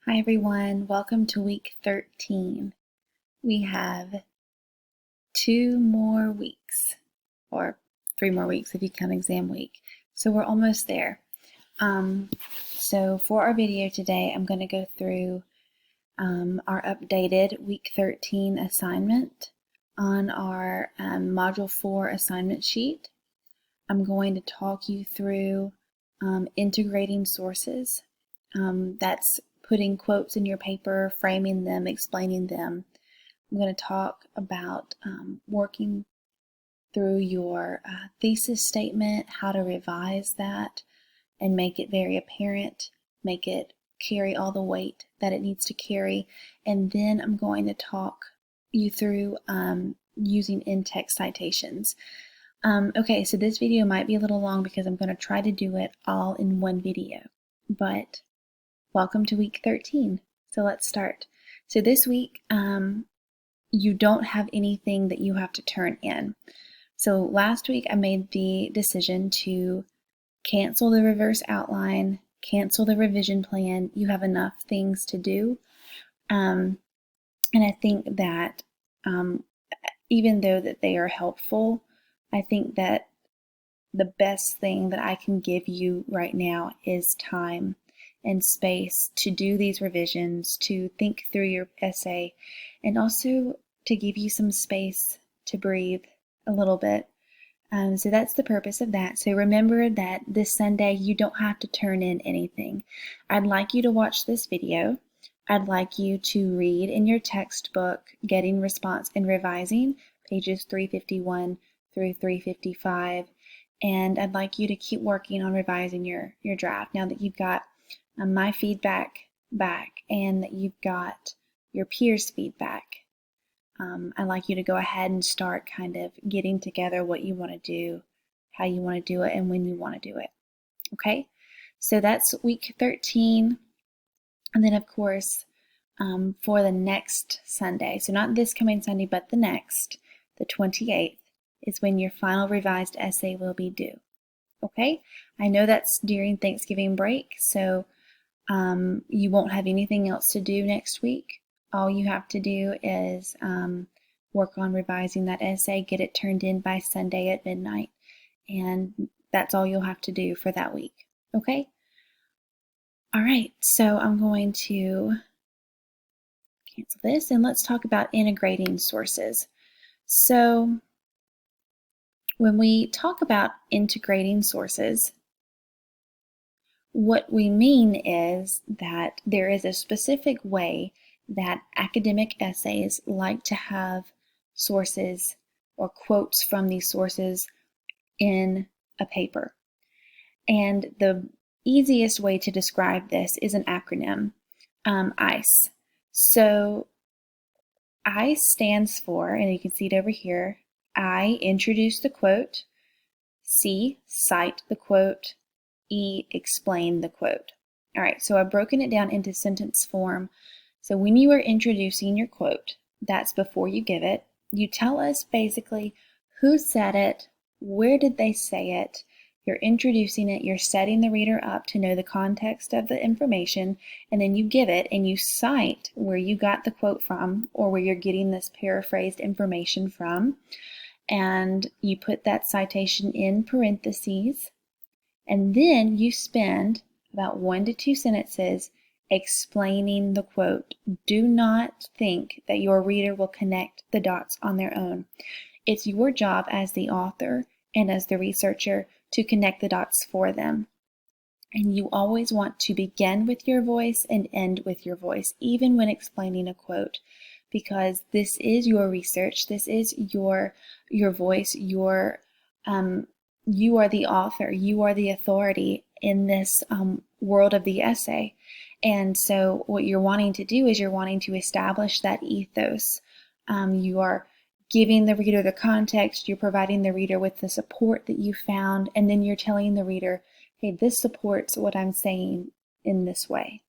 Hi everyone, welcome to week 13. We have 2 more weeks, or 3 more weeks if you count exam week. So we're almost there. So for our video today, I'm going to go through our updated week 13 assignment on our module 4 assignment sheet. I'm going to talk you through integrating sources. That's putting quotes in your paper, framing them, explaining them. I'm going to talk about working through your thesis statement, how to revise that and make it very apparent, make it carry all the weight that it needs to carry. And then I'm going to talk you through using in-text citations. Okay, so this video might be a little long because I'm going to try to do it all in one video, but welcome to week 13. So let's start. So this week, you don't have anything that you have to turn in. So last week I made the decision to cancel the reverse outline, cancel the revision plan. You have enough things to do. And I think that even though that they are helpful, I think that the best thing that I can give you right now is time and space to do these revisions, to think through your essay, and also to give you some space to breathe a little bit. So that's the purpose of that. So remember that this Sunday you don't have to turn in anything. I'd like you to watch this video. I'd like you to read in your textbook, Getting Response and Revising, pages 351 through 355. And I'd like you to keep working on revising your draft now that you've got my feedback back and that you've got your peers' feedback. I'd like you to go ahead and start kind of getting together what you want to do, how you want to do it, and when you want to do it. Okay, so that's week 13. And then, of course, for the next Sunday, so not this coming Sunday, but the next, the 28th, is when your final revised essay will be due. Okay, I know that's during Thanksgiving break, so you won't have anything else to do next week. All you have to do is work on revising that essay, get it turned in by Sunday at midnight, and that's all you'll have to do for that week. Okay? All right, so I'm going to cancel this and let's talk about integrating sources. So when we talk about integrating sources, what we mean is that there is a specific way that academic essays like to have sources or quotes from these sources in a paper. And the easiest way to describe this is an acronym, ICE. So ICE stands for, and you can see it over here, I, introduce the quote, C, cite the quote, E, explain the quote. All right, so I've broken it down into sentence form. So when you are introducing your quote, that's before you give it, you tell us basically who said it, where did they say it, you're introducing it, you're setting the reader up to know the context of the information, and then you give it and you cite where you got the quote from or where you're getting this paraphrased information from, and you put that citation in parentheses. And then you spend about 1 to 2 sentences explaining the quote. Do not think that your reader will connect the dots on their own. It's your job as the author and as the researcher to connect the dots for them. And you always want to begin with your voice and end with your voice, even when explaining a quote, because this is your research, this is your voice, you are the author, you are the authority in this world of the essay. And so what you're wanting to do is you're wanting to establish that ethos. You are giving the reader the context, you're providing the reader with the support that you found, and then you're telling the reader, hey, this supports what I'm saying in this way.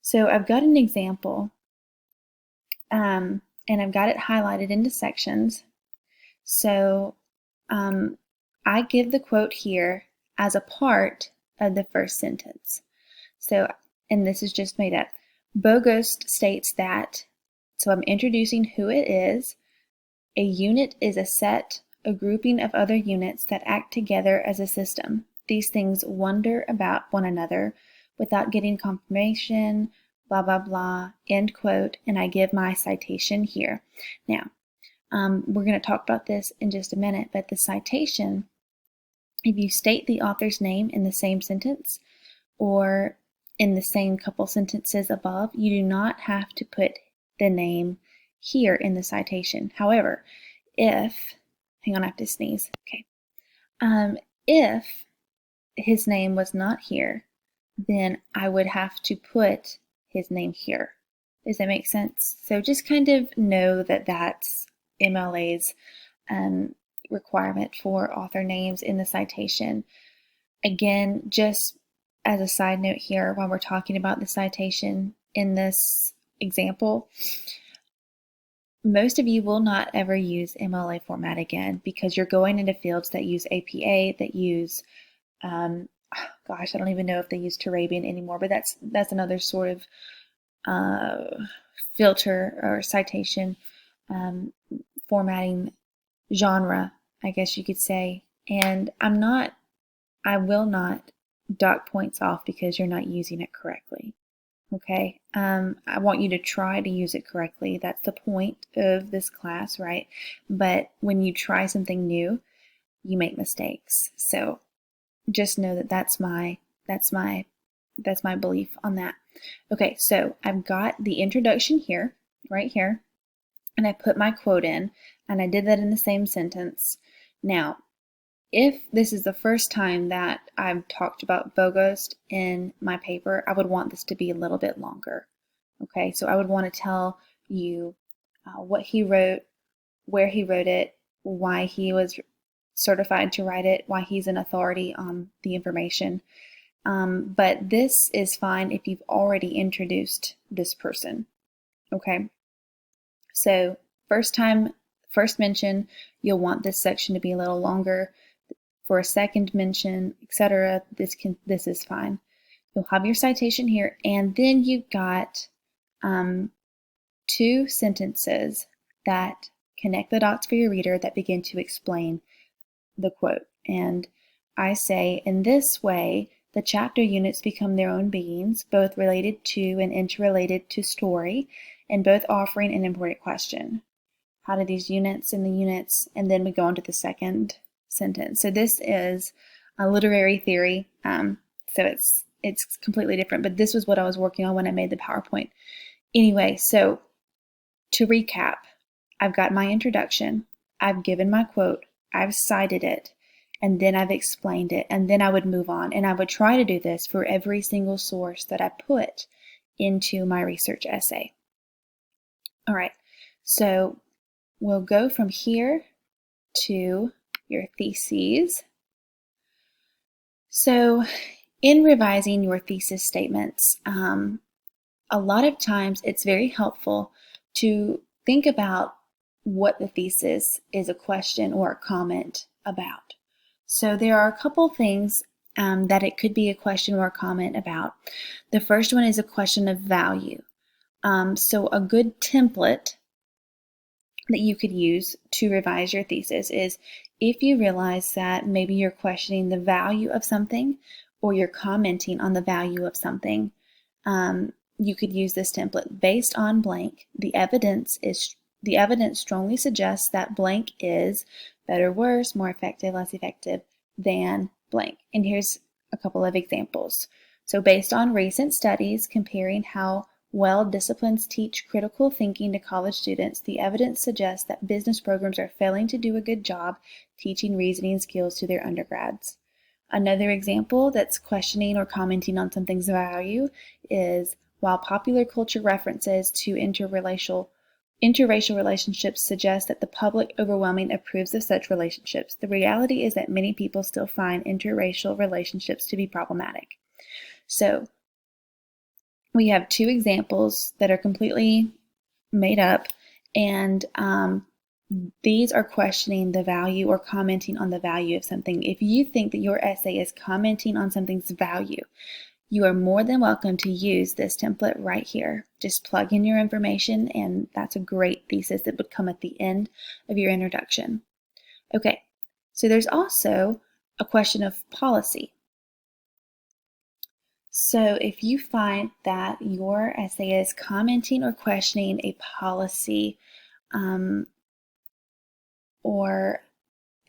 So I've got an example, and I've got it highlighted into sections. So I give the quote here as a part of the first sentence. So, and this is just made up. Bogost states that, so I'm introducing who it is. A unit is a grouping of other units that act together as a system. These things wonder about one another without getting confirmation, blah, blah, blah, end quote, and I give my citation here. Now, we're going to talk about this in just a minute, but the citation, if you state the author's name in the same sentence or in the same couple sentences above, you do not have to put the name here in the citation. However, if, hang on, I have to sneeze, okay. If his name was not here, then I would have to put his name here. Does that make sense? So just kind of know that that's MLA's requirement for author names in the citation. Again, just as a side note here, when we're talking about the citation in this example, most of you will not ever use MLA format again because you're going into fields that use APA, that use, gosh, I don't even know if they use Turabian anymore, but that's another sort of filter or citation formatting genre, I guess you could say. And I will not dock points off because you're not using it correctly. Okay, I want you to try to use it correctly. That's the point of this class, right? But when you try something new, you make mistakes. So just know that that's my belief on that. Okay, so I've got the introduction here, right here, and I put my quote in, and I did that in the same sentence. Now, if this is the first time that I've talked about Bogost in my paper, I would want this to be a little bit longer. Okay, so I would want to tell you what he wrote, where he wrote it, why he was certified to write it, why he's an authority on the information. But this is fine if you've already introduced this person. Okay, so first mention, you'll want this section to be a little longer. For a second mention, etc., this is fine. You'll have your citation here, and then you've got two sentences that connect the dots for your reader that begin to explain the quote. And I say, in this way, the chapter units become their own beings, both related to and interrelated to story, and both offering an important question. How do these units and the units, and then we go on to the second sentence. So this is a literary theory, so it's completely different, but this was what I was working on when I made the PowerPoint. Anyway, so to recap, I've got my introduction, I've given my quote, I've cited it, and then I've explained it, and then I would move on, and I would try to do this for every single source that I put into my research essay. All right, so we'll go from here to your theses. So in revising your thesis statements, a lot of times it's very helpful to think about what the thesis is a question or a comment about. So there are a couple things that it could be a question or a comment about. The first one is a question of value. So a good template that you could use to revise your thesis is if you realize that maybe you're questioning the value of something or you're commenting on the value of something, you could use this template. Based on blank, the evidence strongly suggests that blank is better, worse, more effective, less effective than blank. And here's a couple of examples. So based on recent studies comparing how well disciplines teach critical thinking to college students, the evidence suggests that business programs are failing to do a good job teaching reasoning skills to their undergrads. Another example that's questioning or commenting on something's value is, while popular culture references to interracial relationships suggest that the public overwhelmingly approves of such relationships, the reality is that many people still find interracial relationships to be problematic. So we have two examples that are completely made up, and these are questioning the value or commenting on the value of something. If you think that your essay is commenting on something's value, you are more than welcome to use this template right here. Just plug in your information, and that's a great thesis that would come at the end of your introduction. Okay, so there's also a question of policy. So if you find that your essay is commenting or questioning a policy or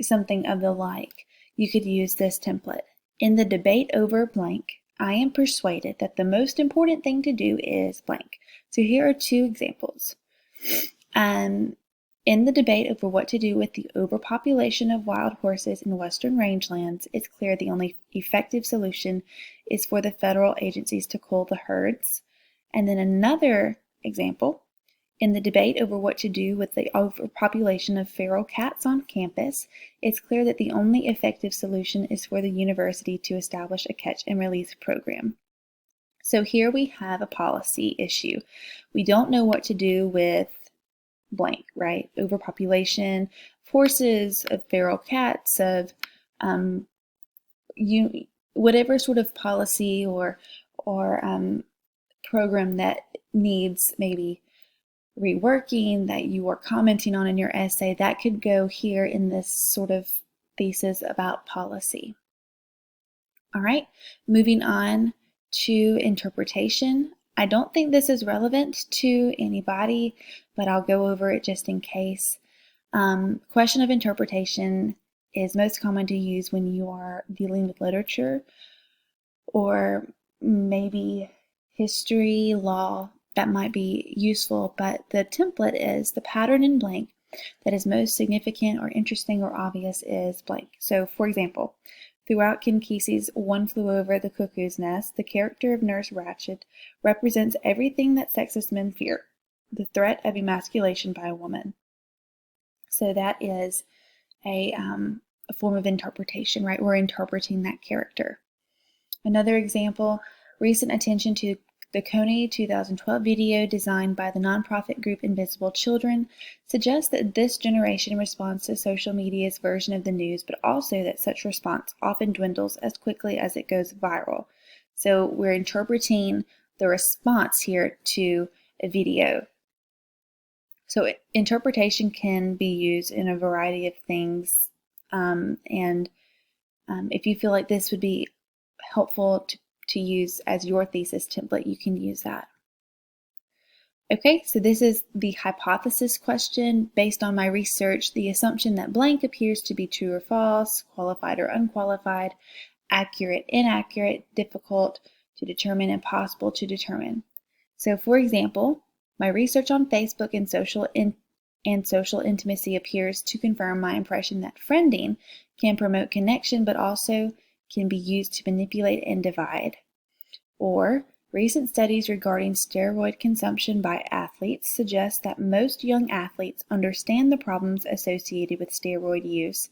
something of the like, you could use this template. In the debate over blank, I am persuaded that the most important thing to do is blank. So here are two examples. In the debate over what to do with the overpopulation of wild horses in western rangelands, it's clear the only effective solution is for the federal agencies to cull the herds. And then another example, in the debate over what to do with the overpopulation of feral cats on campus, it's clear that the only effective solution is for the university to establish a catch and release program. So here we have a policy issue. We don't know what to do with blank, right? Overpopulation of horses, of feral cats, of whatever sort of policy or program that needs maybe reworking that you are commenting on in your essay, that could go here in this sort of thesis about policy. All right, moving on to interpretation. I don't think this is relevant to anybody, but I'll go over it just in case. Question of interpretation is most common to use when you are dealing with literature or maybe history, law. That might be useful, but the template is the pattern in blank that is most significant or interesting or obvious is blank. So, for example, throughout Ken Kesey's One Flew Over the Cuckoo's Nest, the character of Nurse Ratched represents everything that sexist men fear, the threat of emasculation by a woman. So that is a form of interpretation, right? We're interpreting that character. Another example, recent attention to the Kony 2012 video designed by the nonprofit group Invisible Children suggests that this generation responds to social media's version of the news, but also that such response often dwindles as quickly as it goes viral. So we're interpreting the response here to a video. So interpretation can be used in a variety of things, and if you feel like this would be helpful to use as your thesis template, you can use that. Okay, so this is the hypothesis question. Based on my research, the assumption that blank appears to be true or false, qualified or unqualified, accurate, inaccurate, difficult to determine, impossible to determine. So for example, my research on Facebook and social intimacy appears to confirm my impression that friending can promote connection, but also can be used to manipulate and divide. Or, recent studies regarding steroid consumption by athletes suggest that most young athletes understand the problems associated with steroid use.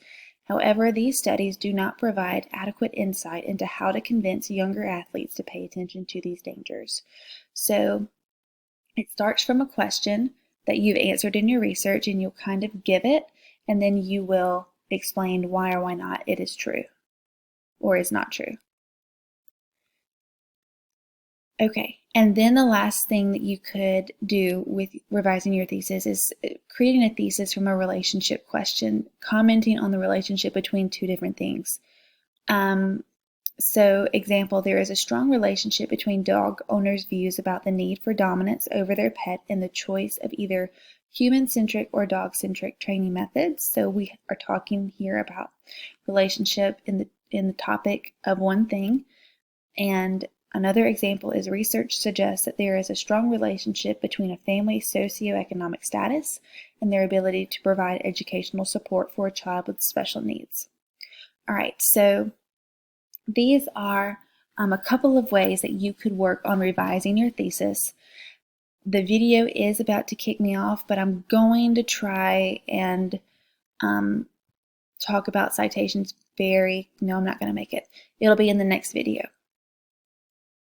However, these studies do not provide adequate insight into how to convince younger athletes to pay attention to these dangers. So, it starts from a question that you've answered in your research, and you'll kind of give it, and then you will explain why or why not it is true or is not true. Okay, and then the last thing that you could do with revising your thesis is creating a thesis from a relationship question, commenting on the relationship between two different things. So, example, there is a strong relationship between dog owners' views about the need for dominance over their pet and the choice of either human-centric or dog-centric training methods. So we are talking here about relationship in the topic of one thing. And another example is research suggests that there is a strong relationship between a family's socioeconomic status and their ability to provide educational support for a child with special needs. All right, so these are a couple of ways that you could work on revising your thesis. The video is about to kick me off, but I'm going to try and talk about citations no, I'm not going to make it. It'll be in the next video.